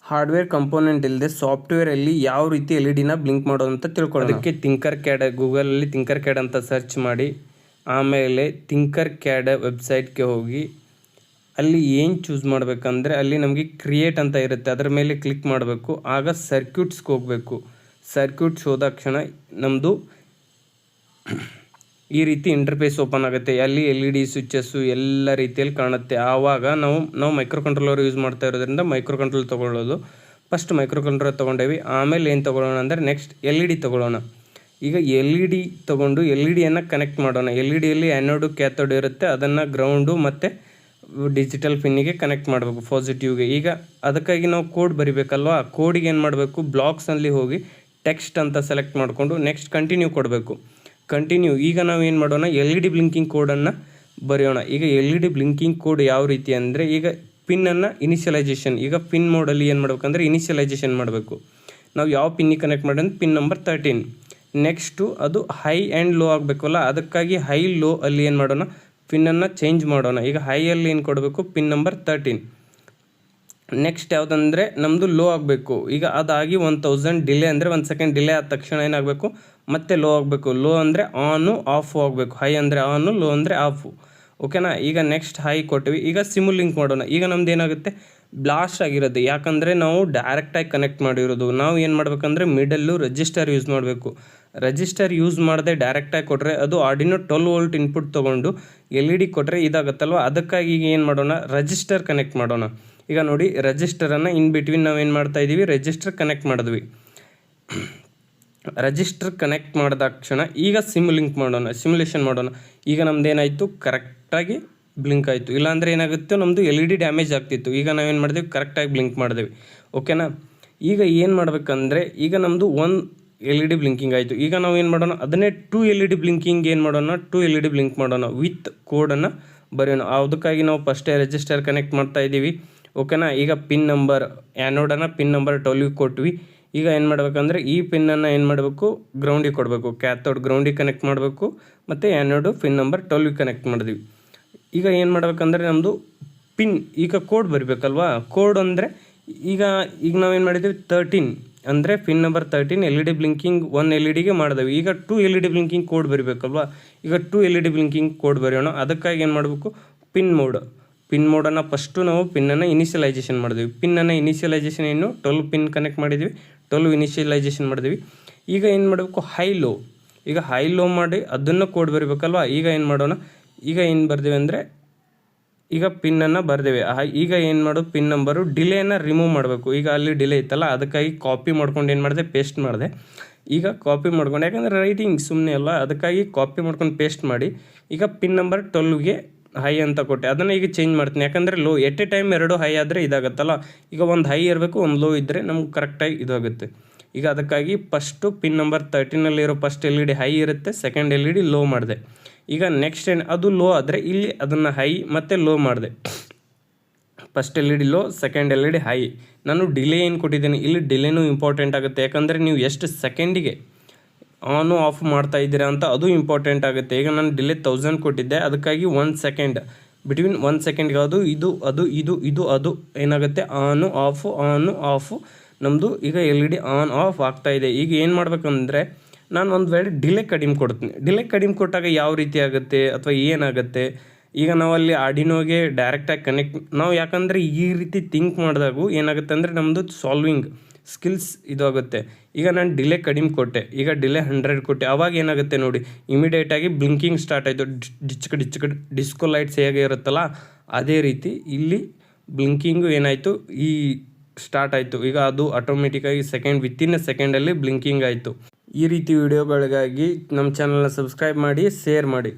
Hardware component ಇಲ್ಲದೆ ಸಾಫ್ಟ್ವೇರಲ್ಲಿ ಯಾವ ರೀತಿ LED ಬ್ಲಿಂಕ್ ಮಾಡೋದು ಅಂತ ತಿಳ್ಕೊಳ್ಳೋಣ. ಅದಕ್ಕೆ ಥಿಂಕರ್ ಕ್ಯಾಡ್, ಗೂಗಲಲ್ಲಿ ಥಿಂಕರ್ ಕ್ಯಾಡ್ ಅಂತ ಸರ್ಚ್ ಮಾಡಿ, ಆಮೇಲೆ ಥಿಂಕರ್ ಕ್ಯಾಡ್ ವೆಬ್ಸೈಟ್ಗೆ ಹೋಗಿ ಅಲ್ಲಿ ಏನು ಚೂಸ್ ಮಾಡಬೇಕಂದ್ರೆ ಅಲ್ಲಿ ನಮಗೆ ಕ್ರಿಯೇಟ್ ಅಂತ ಇರುತ್ತೆ, ಅದರ ಮೇಲೆ ಕ್ಲಿಕ್ ಮಾಡಬೇಕು. ಆಗ ಸರ್ಕ್ಯೂಟ್ಸ್ಗೆ ಹೋಗಬೇಕು. ಸರ್ಕ್ಯೂಟ್ಸ್ ಹೋದ ಕ್ಷಣ ನಮ್ಮದು ಈ ರೀತಿ ಇಂಟರ್ಫೇಸ್ ಓಪನ್ ಆಗುತ್ತೆ. ಅಲ್ಲಿ LED ಸ್ವಿಚಸ್ಸು ಎಲ್ಲ ರೀತಿಯಲ್ಲಿ ಕಾಣುತ್ತೆ. ಆವಾಗ ನಾವು ಮೈಕ್ರೋ ಕಂಟ್ರೋಲರ್ ಯೂಸ್ ಮಾಡ್ತಾ ಇರೋದ್ರಿಂದ ಮೈಕ್ರೋ ಕಂಟ್ರೋಲರ್ ತೊಗೊಳ್ಳೋದು. ಫಸ್ಟ್ ಮೈಕ್ರೋ ಕಂಟ್ರೋಲರ್ ತೊಗೊಂಡೇವಿ, ಆಮೇಲೆ ಏನು ತೊಗೊಳ್ಳೋಣ ಅಂದರೆ ನೆಕ್ಸ್ಟ್ LED ತೊಗೊಳ್ಳೋಣ. ಈಗ LED ತೊಗೊಂಡು LEDಯನ್ನು ಕನೆಕ್ಟ್ ಮಾಡೋಣ. LEDಯಲ್ಲಿ ಆ್ಯನೋಡು ಕ್ಯಾಥೋಡ್ ಇರುತ್ತೆ, ಅದನ್ನು ಗ್ರೌಂಡು ಮತ್ತು ಡಿಜಿಟಲ್ ಪಿನ್ನಿಗೆ ಕನೆಕ್ಟ್ ಮಾಡಬೇಕು, ಪಾಸಿಟಿವ್ಗೆ. ಈಗ ಅದಕ್ಕಾಗಿ ನಾವು ಕೋಡ್ ಬರಿಬೇಕಲ್ವ, ಕೋಡಿಗೆ ಏನು ಮಾಡಬೇಕು, ಬ್ಲಾಕ್ಸಲ್ಲಿ ಹೋಗಿ ಟೆಕ್ಸ್ಟ್ ಅಂತ ಸೆಲೆಕ್ಟ್ ಮಾಡಿಕೊಂಡು ನೆಕ್ಸ್ಟ್ ಕಂಟಿನ್ಯೂ ಕೊಡಬೇಕು. ಕಂಟಿನ್ಯೂ. ಈಗ ನಾವು ಏನು ಮಾಡೋಣ, LED ಬ್ಲಿಂಕಿಂಗ್ ಕೋಡನ್ನು ಬರೆಯೋಣ. ಈಗ LED ಬ್ಲಿಂಕಿಂಗ್ ಕೋಡ್ ಯಾವ ರೀತಿ ಅಂದರೆ, ಈಗ ಪಿನ್ನನ್ನು ಇನಿಷಿಯಲೈಸೇಷನ್, ಈಗ ಪಿನ್ ಮೋಡಲ್ಲಿ ಏನು ಮಾಡಬೇಕಂದ್ರೆ ಇನಿಷಿಯಲೈಸೇಷನ್ ಮಾಡಬೇಕು. ನಾವು ಯಾವ ಪಿನ್ನಿಗೆ ಕನೆಕ್ಟ್ ಮಾಡೋಣ, ಪಿನ್ ನಂಬರ್ 13. ನೆಕ್ಸ್ಟು ಅದು ಹೈ ಆ್ಯಂಡ್ ಲೋ ಆಗಬೇಕಲ್ಲ, ಅದಕ್ಕಾಗಿ ಹೈ ಲೋ ಅಲ್ಲಿ ಏನು ಮಾಡೋಣ, ಪಿನ್ನನ್ನು ಚೇಂಜ್ ಮಾಡೋಣ. ಈಗ ಹೈಯಲ್ಲಿ ಏನು ಕೊಡಬೇಕು, ಪಿನ್ ನಂಬರ್ 13. ನೆಕ್ಸ್ಟ್ ಯಾವುದಂದರೆ ನಮ್ಮದು ಲೋ ಆಗಬೇಕು. ಈಗ ಅದಾಗಿ 1000 ಡಿಲೇ ಅಂದರೆ 1 ಸೆಕೆಂಡ್ ಡಿಲೇ ಆದ ತಕ್ಷಣ ಏನಾಗಬೇಕು, ಮತ್ತೆ ಲೋ ಆಗಬೇಕು. ಲೋ ಅಂದರೆ ಆನು ಆಫು ಆಗಬೇಕು. ಹೈ ಅಂದರೆ ಆನು, ಲೋ ಅಂದರೆ ಆಫು. ಓಕೆನಾ. ಈಗ ನೆಕ್ಸ್ಟ್ ಹೈ ಕೊಟ್ಟಿವಿ. ಈಗ ಸಿಮ್ಯುಲಿಂಕ್ ಮಾಡೋಣ. ಈಗ ನಮ್ದು ಏನಾಗುತ್ತೆ, ಬ್ಲಾಸ್ಟ್ ಆಗಿರೋದು. ಯಾಕಂದರೆ ನಾವು ಡೈರೆಕ್ಟಾಗಿ ಕನೆಕ್ಟ್ ಮಾಡಿರೋದು. ನಾವು ಏನು ಮಾಡಬೇಕಂದ್ರೆ ಮಿಡಲ್ಲು ರೆಜಿಸ್ಟರ್ ಯೂಸ್ ಮಾಡಬೇಕು. ರೆಜಿಸ್ಟರ್ ಯೂಸ್ ಮಾಡದೆ ಡೈರೆಕ್ಟಾಗಿ ಕೊಟ್ಟರೆ ಅದು ಆರ್ಡಿನೋ 12 ವೋಲ್ಟ್ ಇನ್ಪುಟ್ ತೊಗೊಂಡು LED ಕೊಟ್ಟರೆ ಇದಾಗುತ್ತಲ್ವ. ಅದಕ್ಕಾಗಿ ಈಗ ಏನು ಮಾಡೋಣ, ರೆಜಿಸ್ಟರ್ ಕನೆಕ್ಟ್ ಮಾಡೋಣ. ಈಗ ನೋಡಿ, ರೆಜಿಸ್ಟರನ್ನು ಇನ್ ಬಿಟ್ವೀನ್ ನಾವು ಏನು ಮಾಡ್ತಾಯಿದ್ದೀವಿ, ರೆಜಿಸ್ಟರ್ ಕನೆಕ್ಟ್ ಮಾಡಿದ್ವಿ. ರೆಜಿಸ್ಟರ್ ಕನೆಕ್ಟ್ ಮಾಡಿದ ಕ್ಷಣ ಈಗ ಸಿಮ್ಯುಲೇಷನ್ ಮಾಡೋಣ. ಈಗ ನಮ್ದು ಏನಾಯಿತು, ಕರೆಕ್ಟಾಗಿ ಬ್ಲಿಂಕ್ ಆಯಿತು. ಇಲ್ಲಾಂದರೆ ಏನಾಗುತ್ತೆ, ನಮ್ಮದು LED ಡ್ಯಾಮೇಜ್ ಆಗ್ತಿತ್ತು. ಈಗ ನಾವೇನು ಮಾಡಿದೆವು, ಕರೆಕ್ಟಾಗಿ ಬ್ಲಿಂಕ್ ಮಾಡಿದೆವು. ಓಕೆನಾ. ಈಗ ಏನು ಮಾಡಬೇಕಂದ್ರೆ, ಈಗ ನಮ್ಮದು 1 LED ಬ್ಲಿಂಕಿಂಗ್ ಆಯಿತು. ಈಗ ನಾವು ಏನು ಮಾಡೋಣ, ಅದನ್ನೇ 2 LED ಬ್ಲಿಂಕಿಂಗ್ ಏನು ಮಾಡೋಣ, 2 LED ಬ್ಲಿಂಕ್ ಮಾಡೋಣ ವಿತ್ ಕೋಡನ್ನು ಬರೆಯೋಣ. ಅದಕ್ಕಾಗಿ ನಾವು ಫಸ್ಟೇ ರೆಜಿಸ್ಟರ್ ಕನೆಕ್ಟ್ ಮಾಡ್ತಾ ಇದ್ದೀವಿ. ಓಕೆನಾ. ಈಗ ಪಿನ್ ನಂಬರ್ ಆ್ಯನೋಡನ್ನು ಪಿನ್ ನಂಬರ್ 12 ಕೊಟ್ವಿ. ಈಗ ಏನು ಮಾಡಬೇಕಂದ್ರೆ ಈ ಪಿನ್ನನ್ನು ಏನು ಮಾಡಬೇಕು, ಗ್ರೌಂಡಿಗೆ ಕೊಡಬೇಕು. ಕ್ಯಾಥೋಡ್ ಗ್ರೌಂಡಿಗೆ ಕನೆಕ್ಟ್ ಮಾಡಬೇಕು ಮತ್ತು ಆ್ಯನೋಡು ಪಿನ್ ನಂಬರ್ 12 ಕನೆಕ್ಟ್ ಮಾಡಿದ್ವಿ. ಈಗ ಏನು ಮಾಡಬೇಕಂದ್ರೆ ನಮ್ಮದು ಪಿನ್, ಈಗ ಕೋಡ್ ಬರಬೇಕಲ್ವಾ. ಕೋಡ್ ಅಂದರೆ ಈಗ ನಾವೇನು ಮಾಡಿದ್ದೀವಿ, 13 ಅಂದರೆ ಪಿನ್ ನಂಬರ್ 13 LED ಬ್ಲಿಂಕಿಂಗ್ 1 LEDಗೆ ಮಾಡಿದೆವು. ಈಗ 2 LED ಬ್ಲಿಂಕಿಂಗ್ ಕೋಡ್ ಬರಬೇಕಲ್ವಾ. ಈಗ 2 LED ಬ್ಲಿಂಕಿಂಗ್ ಕೋಡ್ ಬರೆಯೋಣ. ಅದಕ್ಕಾಗಿ ಏನು ಮಾಡಬೇಕು, ಪಿನ್ ಮೋಡನ್ನು ಫಸ್ಟು ನಾವು ಪಿನ್ನನ್ನು ಇನಿಷಿಯಲೈಸೇಷನ್ ಮಾಡಿದ್ವಿ. ಪಿನ್ನನ್ನು ಇನಿಷಿಯಲೈಸೇಷನ್ ಏನು 12 ಪಿನ್ ಕನೆಕ್ಟ್ ಮಾಡಿದ್ವಿ, 12 ಇನಿಷಿಯಲೈಸೇಷನ್ ಮಾಡಿದ್ವಿ. ಈಗ ಏನು ಮಾಡಬೇಕು, ಹೈ ಲೋ. ಈಗ ಹೈ ಲೋ ಮಾಡಿ ಅದನ್ನು ಕೋಡ್ ಬರಬೇಕಲ್ವ. ಈಗ ಏನು ಮಾಡೋಣ, ಈಗ ಏನು ಬರ್ದೇವೆ ಅಂದರೆ ಈಗ ಪಿನ್ನನ್ನು ಬರ್ದೇವೆ. ಈಗ ಏನು ಮಾಡೋದು, ಪಿನ್ ನಂಬರು ಡಿಲೇನ ರಿಮೂವ್ ಮಾಡಬೇಕು. ಈಗ ಅಲ್ಲಿ ಡಿಲೇ ಇತ್ತಲ್ಲ, ಅದಕ್ಕಾಗಿ ಕಾಪಿ ಮಾಡ್ಕೊಂಡು ಏನು ಮಾಡಿದೆ, ಪೇಸ್ಟ್ ಮಾಡಿದೆ. ಈಗ ಕಾಪಿ ಮಾಡ್ಕೊಂಡು, ಯಾಕಂದರೆ ರೈಟಿಂಗ್ ಸುಮ್ಮನೆ ಅಲ್ಲ, ಅದಕ್ಕಾಗಿ ಕಾಪಿ ಮಾಡ್ಕೊಂಡು ಪೇಸ್ಟ್ ಮಾಡಿ ಈಗ ಪಿನ್ ನಂಬರ್ 12ಗೆ ಹೈ ಅಂತ ಕೊಟ್ಟೆ. ಅದನ್ನು ಈಗ ಚೇಂಜ್ ಮಾಡ್ತೀನಿ, ಯಾಕಂದರೆ low at a time 2 high ಆದರೆ ಇದಾಗುತ್ತಲ್ಲ. ಈಗ ಒಂದು ಹೈ ಇರಬೇಕು, ಒಂದು ಲೋ ಇದ್ದರೆ ನಮ್ಗೆ ಕರೆಕ್ಟಾಗಿ ಇದಾಗುತ್ತೆ. ಈಗ ಅದಕ್ಕಾಗಿ ಫಸ್ಟು ಪಿನ್ ನಂಬರ್ 13ನಲ್ಲಿರೋ ಫಸ್ಟ್ LED ಹೈ ಇರುತ್ತೆ, ಸೆಕೆಂಡ್ LED ಲೋ ಮಾಡಿದೆ. ಈಗ ನೆಕ್ಸ್ಟ್ ಅದು ಲೋ ಆದರೆ ಇಲ್ಲಿ ಅದನ್ನು ಹೈ ಮತ್ತು ಲೋ ಮಾಡಿದೆ. First LED low, second LED high. ನಾನು ಡಿಲೇ ಏನು ಕೊಟ್ಟಿದ್ದೇನೆ, ಇಲ್ಲಿ ಡಿಲೇನೂ ಇಂಪಾರ್ಟೆಂಟ್ ಆಗುತ್ತೆ. ಯಾಕಂದರೆ ನೀವು ಎಷ್ಟು ಸೆಕೆಂಡಿಗೆ ಆನು ಆಫ್ ಮಾಡ್ತಾ ಇದ್ದೀರಾ ಅಂತ ಅದು ಇಂಪಾರ್ಟೆಂಟ್ ಆಗುತ್ತೆ. ಈಗ ನಾನು ಡಿಲೇ 1000 ಕೊಟ್ಟಿದ್ದೆ, ಅದಕ್ಕಾಗಿ 1 ಸೆಕೆಂಡ್ ಬಿಟ್ವೀನ್ 1 ಸೆಕೆಂಡ್ಗೆ ಅದು ಏನಾಗುತ್ತೆ, ಆನು ಆಫು ನಮ್ಮದು ಈಗ LED ಆನ್ ಆಫ್ ಆಗ್ತಾಯಿದೆ. ಈಗ ಏನು ಮಾಡಬೇಕಂದ್ರೆ ನಾನು ಒಂದು ವೇಳೆ ಡಿಲೇ ಕಡಿಮೆ ಕೊಡ್ತೀನಿ. ಡಿಲೇ ಕಡಿಮೆ ಕೊಟ್ಟಾಗ ಯಾವ ರೀತಿ ಆಗುತ್ತೆ ಅಥವಾ ಏನಾಗುತ್ತೆ, ಈಗ ನಾವಲ್ಲಿ ಆರ್ಡಿನೋಗೆ ಡೈರೆಕ್ಟಾಗಿ ಕನೆಕ್ಟ್ ಯಾಕಂದರೆ ಈ ರೀತಿ ಥಿಂಕ್ ಮಾಡಿದಾಗೂ ಏನಾಗುತ್ತೆ ಅಂದರೆ ನಮ್ಮದು ಸಾಲ್ವಿಂಗ್ ಸ್ಕಿಲ್ಸ್ ಇದಾಗುತ್ತೆ. ಈಗ ನಾನು ಡಿಲೇ ಕಡಿಮೆ ಕೊಟ್ಟೆ, ಈಗ ಡಿಲೇ 100 ಕೊಟ್ಟೆ. ಆವಾಗ ಏನಾಗುತ್ತೆ ನೋಡಿ, ಇಮಿಡಿಯೇಟಾಗಿ ಬ್ಲಿಂಕಿಂಗ್ ಸ್ಟಾರ್ಟ್ ಆಯಿತು. ಡಿಸ್ಕೋ ಲೈಟ್ಸ್ ಹೇಗೆ ಇರುತ್ತಲ್ಲ ಅದೇ ರೀತಿ ಇಲ್ಲಿ ಬ್ಲಿಂಕಿಂಗು ಏನಾಯಿತು, ಈ ಸ್ಟಾರ್ಟ್ ಆಯಿತು. ಈಗ ಅದು ಆಟೋಮೆಟಿಕ್ಕಾಗಿ ವಿತಿನ್ ಎ ಸೆಕೆಂಡಲ್ಲಿ ಬ್ಲಿಂಕಿಂಗ್ ಆಯಿತು. ಈ ರೀತಿ ವಿಡಿಯೋಗಳಿಗಾಗಿ ನಮ್ಮ ಚಾನಲ್ನ ಸಬ್ಸ್ಕ್ರೈಬ್ ಮಾಡಿ, ಶೇರ್ ಮಾಡಿ.